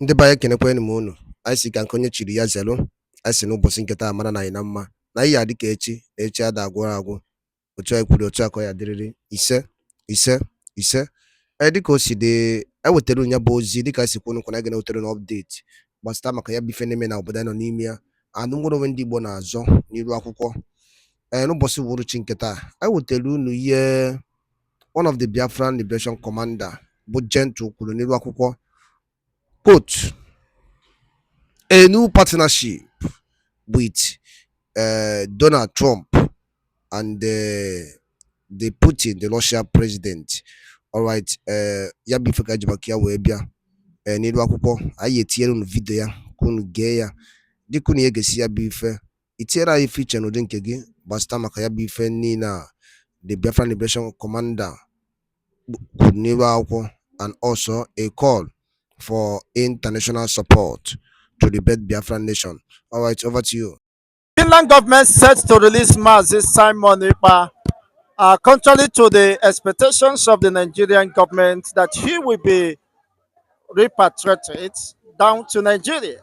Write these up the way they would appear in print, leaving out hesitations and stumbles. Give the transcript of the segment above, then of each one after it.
Ndị be anyị ekenekwanụ m unu. Anyị sị ka nke onye chiri ya zelu. Anyị sị n'ụbọchị nke taa mara na anyị na mma na ihe adị ka echi na echi ada agwụrụ agwụ. Otu anyị kwuru otu akọ ya dịrịrị ise ise ise. Dịka o si dị, ewetara nya bụ ozi dịka si kwunu nkwa na ga na-ewetara na update gbasara maka ya bụ ife na-eme na obodo anyị nọ n'ime ya. Anụ nwere onwe ndị Igbo na-azọ n'iru akwụkwọ. N'ụbọchị uhuruchi nke taa anyị wetara unu ihe one of the Biafran Liberation Commander bụ Gentle kwuru n'iru akwụkwọ. Quote, a new partnership with Donald Trump and the Putin, the Russian president. All right, ya bụ ife ka ji maka ya wee bịa n'iru akwụkwọ. Anyị etinyere unu vidio ya ka unu gee ya dịka unu ga-esi ya bụ ife. Itinyere anyị fiche n'ụdị nke gị gbasara maka ya bụ ife niile a the Biafran Liberation Commander kwuru n'iru akwụkwọ, and also a call for international support to the Biafran nation. All right, over to you. Finland government set to release Mazi Simon Ekpa, contrary to the expectations of the Nigerian government that he will be repatriated down to Nigeria.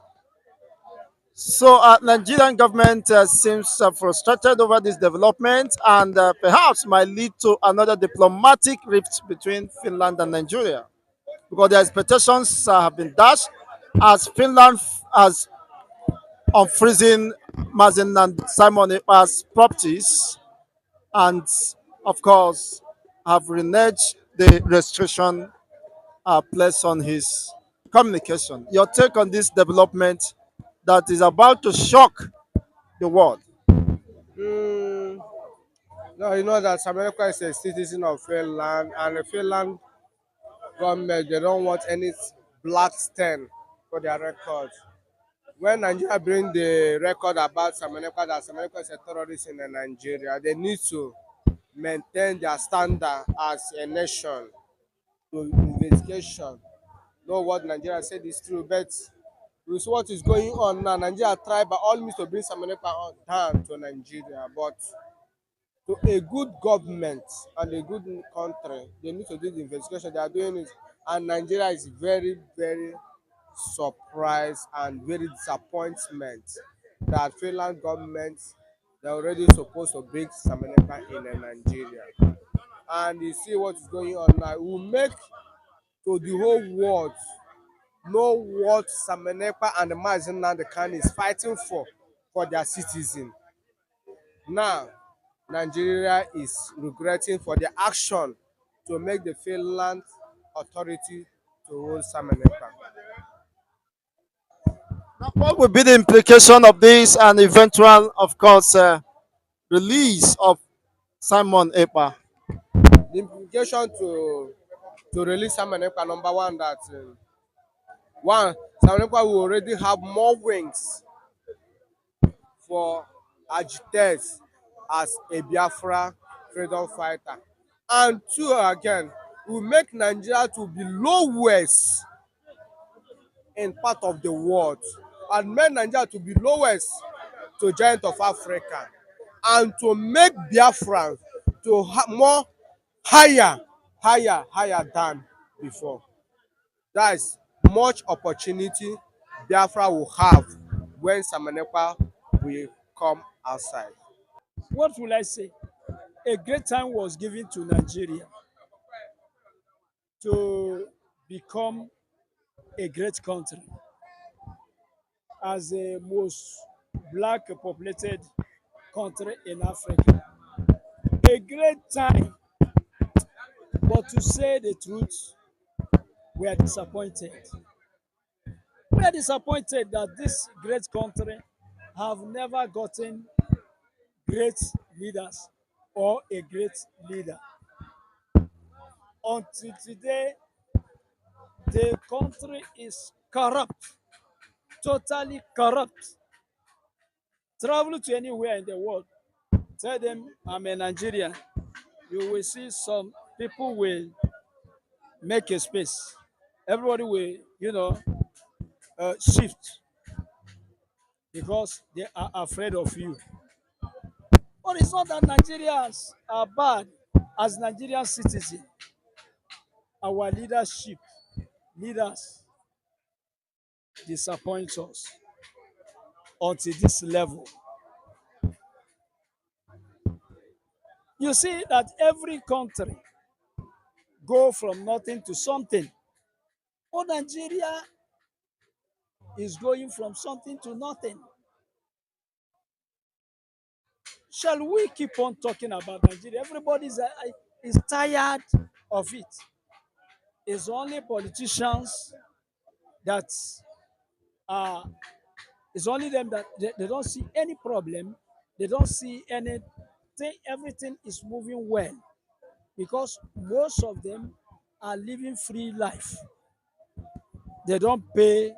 So Nigerian government seems frustrated over this development, and perhaps might lead to another diplomatic rift between Finland and Nigeria, because the expectations have been dashed as Finland has unfreezing Mazen and Simon Ekpa's properties, and of course have reneged the restriction placed on his communication. Your take on this development that is about to shock the world? No, you know that America is a citizen of Finland, and the Finland government, they don't want any black stain for their records. When Nigeria bring the record about America that America is a terrorist in Nigeria, they need to maintain their standard as a nation to investigation. Know what Nigeria said is true, but with what is going on now, Nigeria tried by all means to bring America down to Nigeria, but to a good government and a good country, they need to do the investigation. They are doing it, and Nigeria is very, very surprised and very disappointment that Finland government, they're already supposed to bring America in Nigeria. And you see what is going on now. It will make to the whole world know what Samenepa and the Mazen Khan is fighting for their citizens. Now, Nigeria is regretting for the action to make the Finland authority to hold Samenepa. Now, what will be the implication of this and eventual, of course, release of Simon Ekpa? The implication to release Samenepa, number one, that Samenepa will already have more wings for agitators as a Biafra freedom fighter, and two, again, will make Nigeria to be lowest in part of the world, and make Nigeria to be lowest to giant of Africa, and to make Biafra to more higher than before. That is much opportunity Biafra will have when Samenepa will come outside. What will I say? A great time was given to Nigeria to become a great country as the most black populated country in Africa. A great time, but to say the truth, we are disappointed. We are disappointed that this great country have never gotten great leaders or a great leader. Until today, the country is corrupt, totally corrupt. Travel to anywhere in the world, tell them I'm a Nigerian, you will see some people will make a space. Everybody will, shift because they are afraid of you. But it's not that Nigerians are bad. As Nigerian citizens, our leadership, leaders disappoint us until this level. You see that every country go from nothing to something. Oh, Nigeria is going from something to nothing. Shall we keep on talking about Nigeria? Everybody is tired of it. It's only politicians that are, it's only them that they don't see any problem. They don't see anything. Everything is moving well because most of them are living free life. They don't pay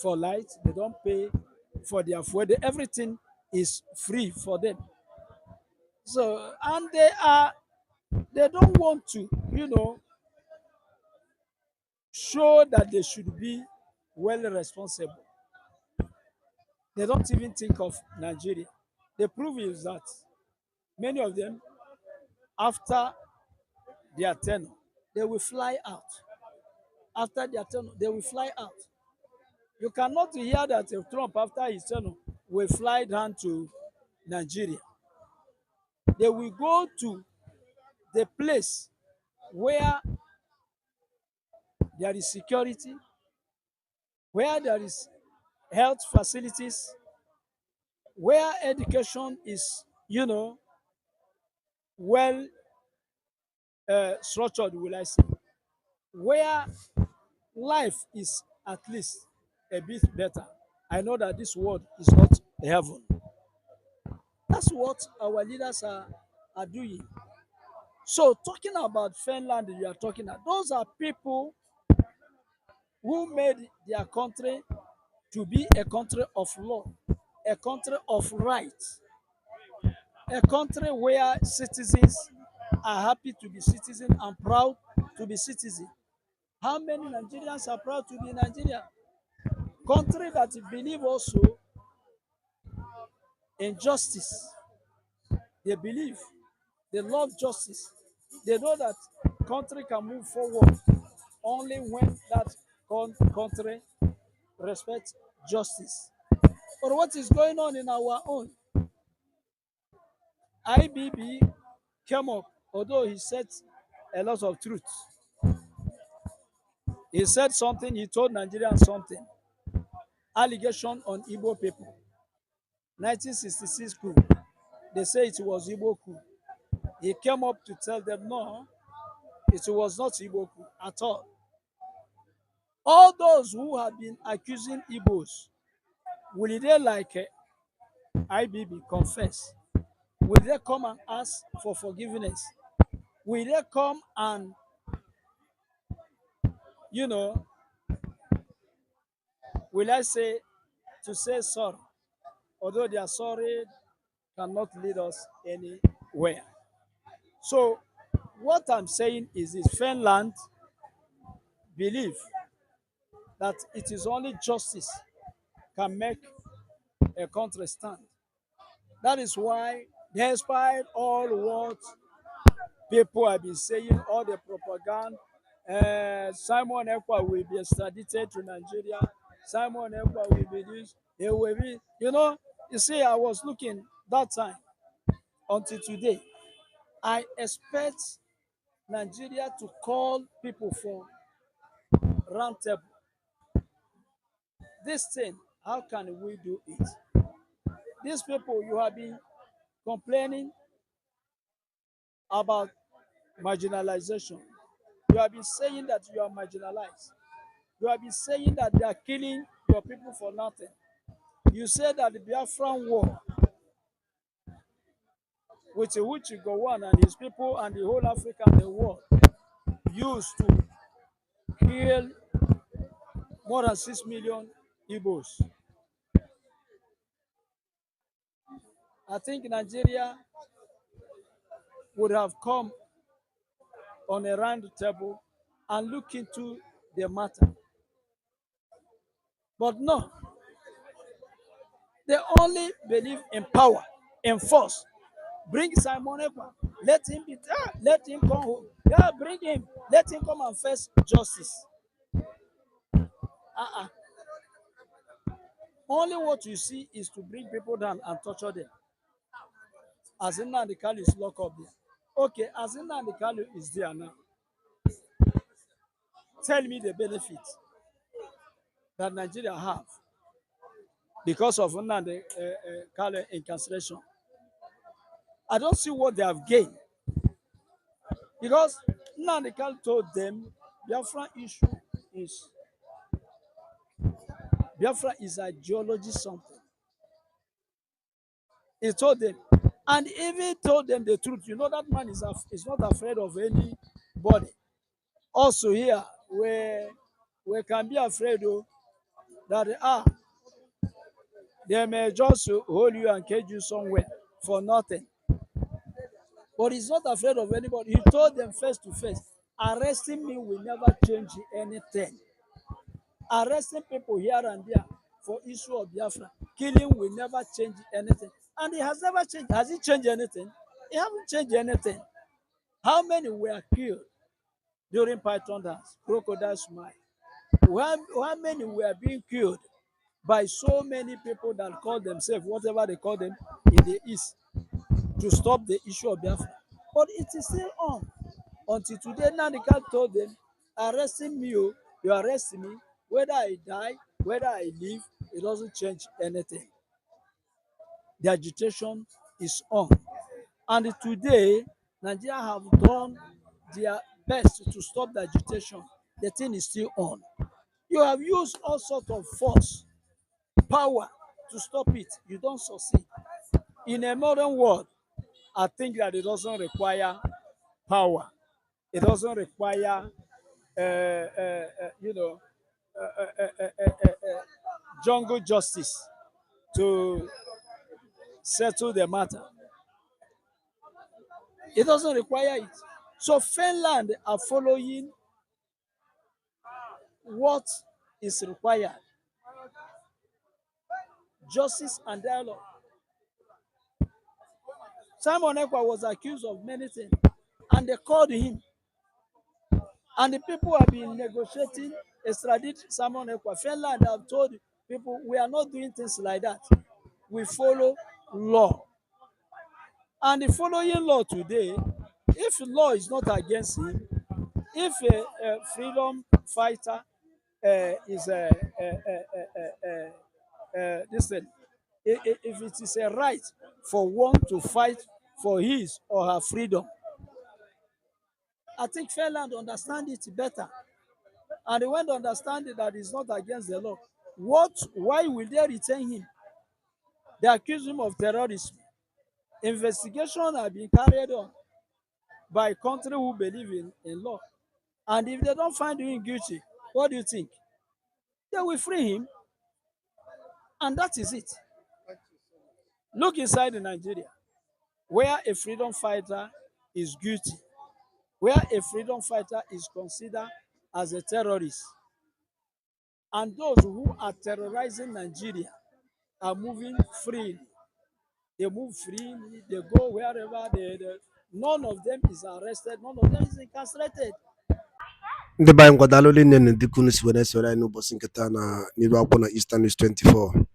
for light. They don't pay for their food. Everything is free for them. So, and they don't want to, show that they should be well responsible. They don't even think of Nigeria. The proof is that many of them, after their tenure, they will fly out. After their tenure, they will fly out. You cannot hear that Trump, after his tenure, will fly down to Nigeria. They will go to the place where there is security, where there is health facilities, where education is, well structured, will I say, where life is at least a bit better. I know that this world is not heaven. That's what our leaders are doing. So, talking about Finland, you are talking about, those are people who made their country to be a country of law, a country of rights, a country where citizens are happy to be citizens and proud to be citizens. How many Nigerians are proud to be Nigerian? Country that believe also in justice. They believe, they love justice. They know that country can move forward only when that country respects justice. But what is going on in our own? IBB came up, although he said a lot of truth. He said something, he told Nigerians something. Allegation on Igbo people. 1966 coup. They say it was Igbo coup. He came up to tell them, no, it was not Igbo coup at all. All those who have been accusing Igbos, will they, like IBB, confess? Will they come and ask for forgiveness? Will they come and, will I say, to say sorry? Although they are sorry, cannot lead us anywhere. So, what I'm saying is this: Finland believe that it is only justice can make a country stand. That is why, despite all what people have been saying, all the propaganda, Simon Ekpa will be extradited to Nigeria. Simon Ekpa will be this. He will be, you see, I was looking that time until today. I expect Nigeria to call people for round table. This thing, how can we do it? These people, you have been complaining about marginalization. You have been saying that you are marginalized. You have been saying that they are killing your people for nothing. You said that the Biafran war, which Gowon and his people and the whole Africa and the world used to kill more than 6 million Igbos. I think Nigeria would have come on a round table and look into the matter. But no, they only believe in power, in force. Bring Simon Ekpa. Let him be there. Let him come home. Yeah, bring him. Let him come and face justice. Uh-uh. Only what you see is to bring people down and torture them. As Nnamdi Kanu is locked up there. Okay, as Nnamdi Kanu is there now, tell me the benefit that Nigeria have because of Nnamdi Kanu incarceration. I don't see what they have gained. Because Nnamdi Kanu told them Biafra issue is Biafra is ideology something. He told them, and even told them the truth. You know that man is not afraid of anybody. Also here, we can be afraid of that they may just hold you and cage you somewhere for nothing. But he's not afraid of anybody. He told them face to face, arresting me will never change anything. Arresting people here and there for issue of Biafra, killing will never change anything. And it has never changed. Has it changed anything? It hasn't changed anything. How many were killed during Python dance, crocodile smile? How many were being killed by so many people that call themselves whatever they call them in the East to stop the issue of Biafra? But it is still on. Until today, Nandika told them, arresting me, you arrest me, whether I die, whether I live, it doesn't change anything. The agitation is on. And today, Nigeria have done their best to stop the agitation. The thing is still on. You have used all sorts of force, power to stop it. You don't succeed. In a modern world, I think that it doesn't require power. It doesn't require, you know, jungle justice to settle the matter. It doesn't require it. So Finland are following what is required. Justice and dialogue. Simon Ekpa was accused of many things, and they called him. And the people have been negotiating extradite Simon Ekpa. Finland have told people, we are not doing things like that. We follow law. And the following law today, if law is not against him, if a freedom fighter is this thing, if it is a right for one to fight for his or her freedom, I think Finland understand it better. And they want to understand that it's not against the law. Why will they retain him? They accuse him of terrorism. Investigation have been carried on by country who believe in law. And if they don't find him guilty, what do you think? They will free him. And that is it. Look inside Nigeria, where a freedom fighter is guilty, where a freedom fighter is considered as a terrorist, and those who are terrorizing Nigeria are moving freely. They move freely, they go wherever none of them is arrested, none of them is incarcerated. Ndị be anyị nkwadalụ nne na dịka unu si were soro anyị n'ụbọchị nketa na n'iru akwụkwọ na Eastern News 24.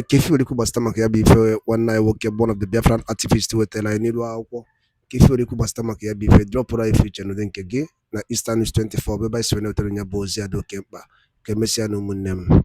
Kefi were ikwu gbasata maka ya bụ ife nwanne anyị nwoke bụ one of the Biafran activists wetara anyị n'iru akwụkwọ. Kefi were ikwu gbasata maka ya bụ ife dropụrụ anyị ife n'ụdị nke gị na Eastern News 24 bụ ebe anyị si were wetara ya bụ ozi a dị oke mkpa ka emesịa na ụmụnne m.